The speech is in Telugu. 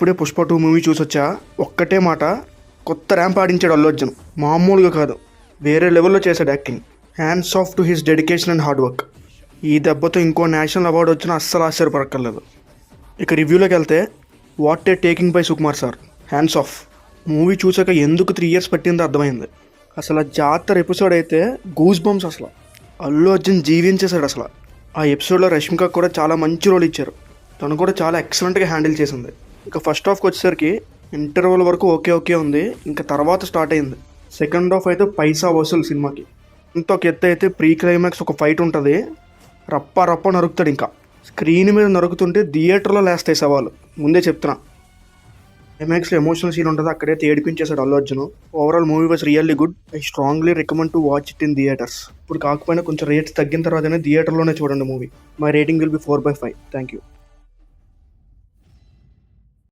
ఇప్పుడే పుష్ప 2 మూవీ చూసొచ్చా. ఒక్కటే మాట, కొత్త ర్యాంప్ ఆడించాడు అల్లు అర్జున్. మామూలుగా కాదు, వేరే లెవెల్లో చేశాడు acting. Hands off to his dedication and hard work. ఈ దెబ్బతో ఇంకో నేషనల్ అవార్డు వచ్చినా అస్సలు ఆశ్చర్యపడక్కర్లేదు. ఇక రివ్యూలోకి వెళ్తే, what a taking by Sukumar sir. Hands of. Movie చూసాక ఎందుకు 3 years పట్టిందో అర్థమైంది. అసలు ఆ జాతర ఎపిసోడ్ అయితే గూస్ బంప్స్. అసలు అల్లు అర్జున్ జీవించేశాడు. అసలు ఆ ఎపిసోడ్లో రష్మిక కూడా చాలా మంచి రోల్ ఇచ్చారు. తను కూడా చాలా ఎక్సలెంట్గా హ్యాండిల్ చేసింది. ఇక ఫస్ట్ హాఫ్కి వచ్చేసరికి ఇంటర్వల్ వరకు ఓకే ఉంది. ఇంకా తర్వాత స్టార్ట్ అయింది. సెకండ్ హాఫ్ అయితే పైసా వసూలు సినిమాకి. ఇంత ఒక ఎత్తు అయితే ప్రీ క్లైమాక్స్ ఒక ఫైట్ ఉంటుంది. రప్ప నరుకుతాడు. ఇంకా స్క్రీన్ మీద నరుకుతుంటే థియేటర్లో లేస్తాయి సవాలు. ముందే చెప్తున్నా. క్లైమాక్స్లో ఎమోషనల్ సీన్ ఉంటుంది, అక్కడైతే ఏడిపించేశాడు Allu Arjun. Overall movie was really good. I strongly recommend to watch it in theatres. ఇప్పుడు కాకపోయినా కొంచెం రేట్స్ తగ్గిన తర్వాతనే థియేటర్లోనే చూడండి movie. My rating will be 4/5. Thank you.